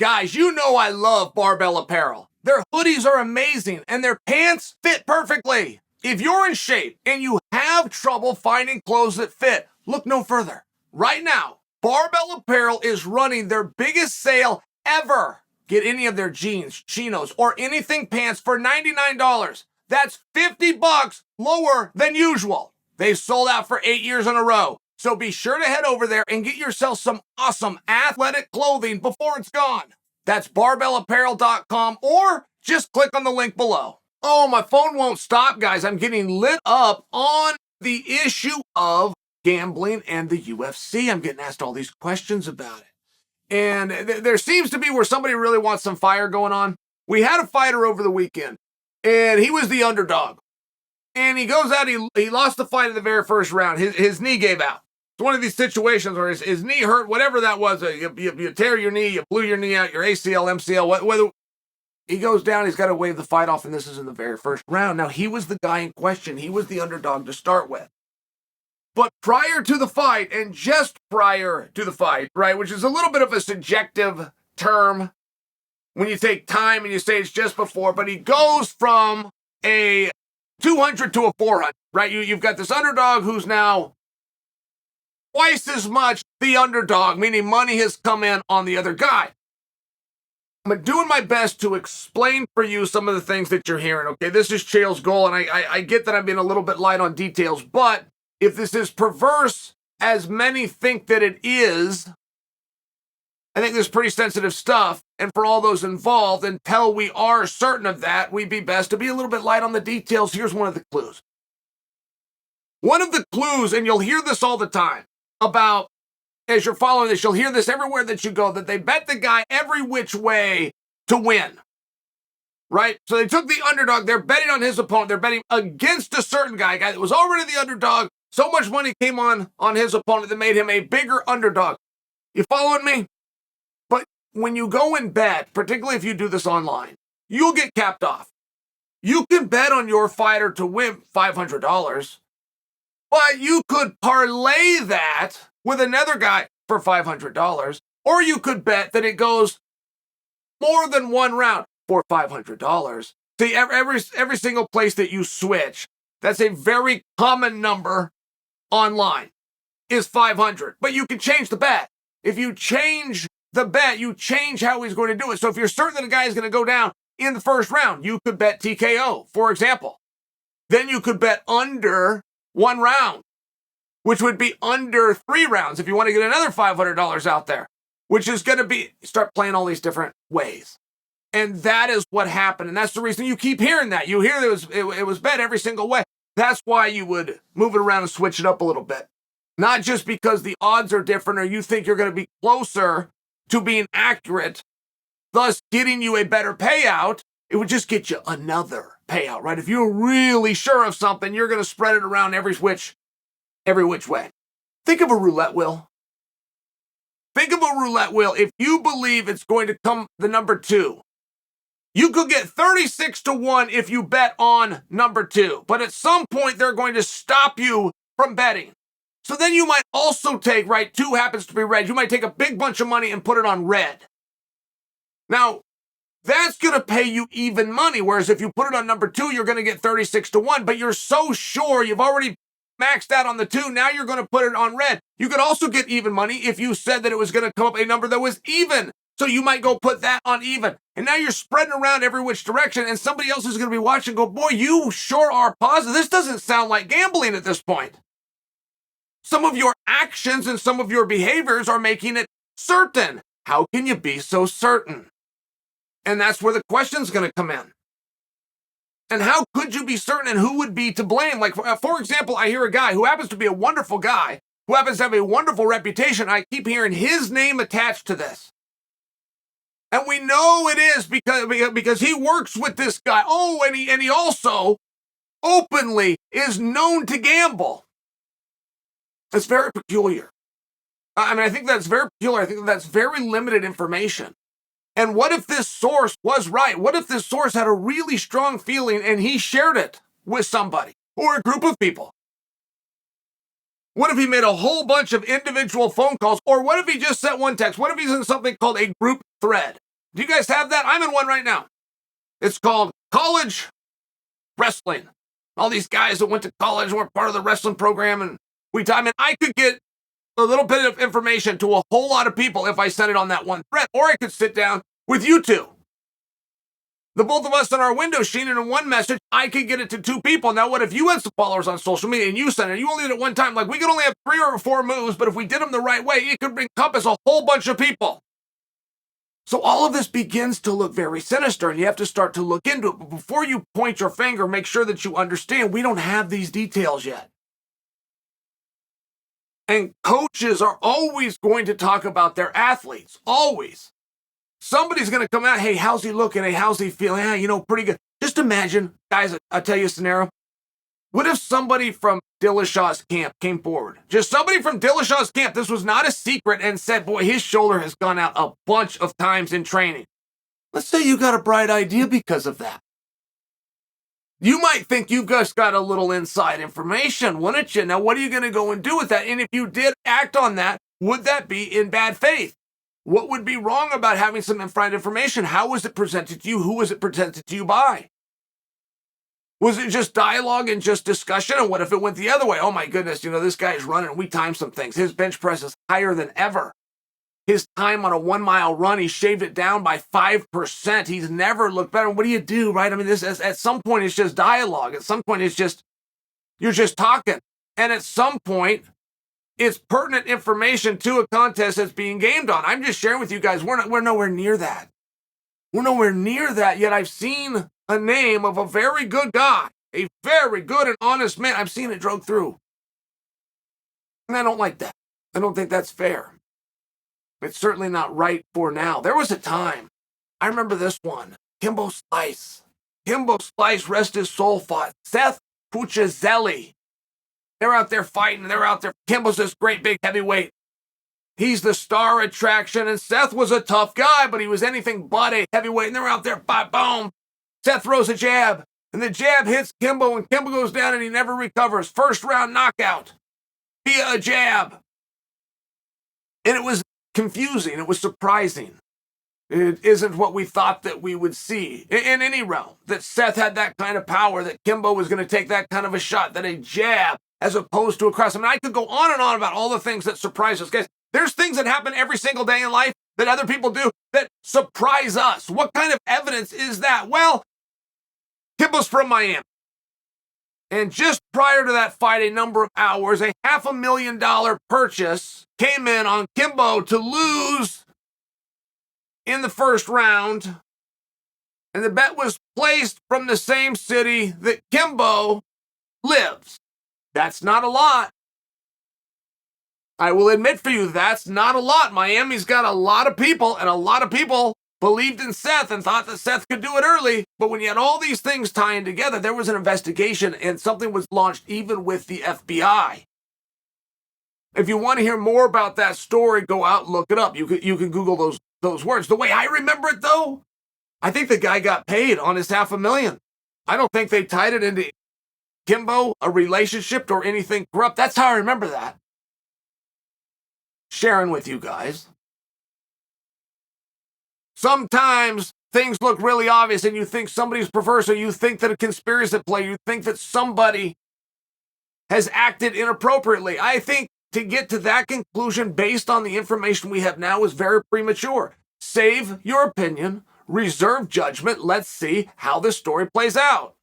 Guys, you know I love Barbell Apparel. Their hoodies are amazing and their pants fit perfectly. If you're in shape and you have trouble finding clothes that fit, look no further. Right now, Barbell Apparel is running their biggest sale ever. Get any of their jeans, chinos, or anything pants for $99. That's $50 lower than usual. They've sold out for 8 years in a row. So be sure to head over there and get yourself some awesome athletic clothing before it's gone. That's barbellapparel.com or just click on the link below. Oh, my phone won't stop, guys. I'm getting lit up on the issue of gambling and the UFC. I'm getting asked all these questions about it. And there seems to be where somebody really wants some fire going on. We had a fighter over the weekend, and he was the underdog. And he goes out, he lost the fight in the very first round. His knee gave out. It's one of these situations where his knee hurt, whatever that was. You tear your knee, you blew your knee out, your ACL, MCL, whether he goes down, he's got to wave the fight off, and this is in the very first round. Now, he was the guy in question. He was the underdog to start with. But prior to the fight, and just prior to the fight, right, which is a little bit of a subjective term when you take time and you say it's just before, but he goes from a 200 to a 400, right? You've got this underdog who's now twice as much the underdog, meaning money has come in on the other guy. I'm doing my best to explain for you some of the things that you're hearing, okay? This is Chael's goal, and I get that I'm being a little bit light on details, but if this is perverse as many think that it is, I think this is pretty sensitive stuff, and for all those involved, until we are certain of that, we'd be best to be a little bit light on the details. Here's one of the clues. One of the clues, and you'll hear this all the time, about, as you're following this, you'll hear this everywhere that you go, that they bet the guy every which way to win, right? So they took the underdog, they're betting on his opponent, they're betting against a certain guy that was already the underdog. So much money came on his opponent that made him a bigger underdog. You following me? But when you go and bet, particularly if you do this online, you'll get capped off. You can bet on your fighter to win $500, but you could parlay that with another guy for $500, or you could bet that it goes more than one round for $500. See, every single place that you switch, that's a very common number online, is 500. But you can change the bet. If you change the bet, you change how he's going to do it. So if you're certain that a guy is going to go down in the first round, you could bet TKO, for example. Then you could bet under one round, which would be under 3 rounds if you want to get another $500 out there, which is going to be, start playing all these different ways. And that is what happened. And that's the reason you keep hearing that. You hear it was bet every single way. That's why you would move it around and switch it up a little bit. Not just because the odds are different or you think you're going to be closer to being accurate, thus getting you a better payout. It would just get you another payout, right? If you're really sure of something, you're going to spread it around every which way. Think of a roulette wheel. Think of a roulette wheel. If you believe it's going to come the number 2, you could get 36 to 1 if you bet on number 2. But at some point, they're going to stop you from betting. So then you might also take, right, 2 happens to be red. You might take a big bunch of money and put it on red. Now, that's going to pay you even money. Whereas if you put it on number 2, you're going to get 36 to 1. But you're so sure you've already maxed out on the 2. Now you're going to put it on red. You could also get even money if you said that it was going to come up a number that was even. So you might go put that on even. And now you're spreading around every which direction, and somebody else is going to be watching and go, boy, you sure are positive. This doesn't sound like gambling at this point. Some of your actions and some of your behaviors are making it certain. How can you be so certain? And that's where the question's going to come in. And how could you be certain, and who would be to blame? Like, for example, I hear a guy who happens to be a wonderful guy, who happens to have a wonderful reputation. I keep hearing his name attached to this. And we know it is because he works with this guy. Oh, and he also openly is known to gamble. That's very peculiar. I think that's very peculiar. I think that's very limited information. And what if this source was right? What if this source had a really strong feeling and he shared it with somebody or a group of people? What if he made a whole bunch of individual phone calls? Or what if he just sent one text? What if he's in something called a group thread? Do you guys have that? I'm in one right now. It's called College Wrestling. All these guys that went to college and were part of the wrestling program, and I could get a little bit of information to a whole lot of people if I sent it on that one thread, or I could sit down with you two. The both of us on our window sheet, and in one message, I could get it to 2 people. Now, what if you had some followers on social media and you sent it? You only did it one time. Like, we could only have 3 or 4 moves, but if we did them the right way, it could encompass a whole bunch of people. So all of this begins to look very sinister, and you have to start to look into it. But before you point your finger, make sure that you understand we don't have these details yet. And coaches are always going to talk about their athletes. Always. Somebody's going to come out, hey, how's he looking? Hey, how's he feeling? Yeah, pretty good. Just imagine, guys, I'll tell you a scenario. What if somebody from Dillashaw's camp came forward? Just somebody from Dillashaw's camp, this was not a secret, and said, boy, his shoulder has gone out a bunch of times in training. Let's say you got a bright idea because of that. You might think you've just got a little inside information, wouldn't you? Now, what are you going to go and do with that? And if you did act on that, would that be in bad faith? What would be wrong about having some inside information? How was it presented to you? Who was it presented to you by? Was it just dialogue and just discussion? And what if it went the other way? Oh my goodness, this guy's running. We timed some things. His bench press is higher than ever. His time on a 1-mile run, he shaved it down by 5%. He's never looked better. What do you do, right? I mean, this at some point it's just dialogue. At some point you're just talking. And at some point, it's pertinent information to a contest that's being gamed on. I'm just sharing with you guys, we're nowhere near that. We're nowhere near that, yet I've seen a name of a very good guy, a very good and honest man. I've seen it drug through. And I don't like that. I don't think that's fair. It's certainly not right for now. There was a time, I remember this one, Kimbo Slice. Kimbo Slice, rest his soul, fought Seth Puccizelli. They're out there fighting. They're out there. Kimbo's this great big heavyweight. He's the star attraction, and Seth was a tough guy, but he was anything but a heavyweight, and they're out there, boom. Seth throws a jab, and the jab hits Kimbo, and Kimbo goes down, and he never recovers. First round knockout via a jab. And it was confusing. It was surprising. It isn't what we thought that we would see in any realm, that Seth had that kind of power, that Kimbo was going to take that kind of a shot, that a jab as opposed to a cross. I mean, I could go on and on about all the things that surprise us. Guys, there's things that happen every single day in life that other people do that surprise us. What kind of evidence is that? Well, Kimbo's from Miami. And just prior to that fight, a number of hours, a $500,000 purchase came in on Kimbo to lose in the first round. And the bet was placed from the same city that Kimbo lives. That's not a lot. I will admit for you, that's not a lot. Miami's got a lot of people, and a lot of people believed in Seth and thought that Seth could do it early. But when you had all these things tying together, there was an investigation, and something was launched even with the FBI. If you want to hear more about that story, go out and look it up. You can Google those words. The way I remember it, though, I think the guy got paid on his $500,000. I don't think they tied it into Kimbo, a relationship, or anything corrupt. That's how I remember that. Sharing with you guys. Sometimes things look really obvious and you think somebody's perverse, or you think that a conspiracy at play, you think that somebody has acted inappropriately. I think to get to that conclusion based on the information we have now is very premature. Save your opinion, reserve judgment. Let's see how this story plays out.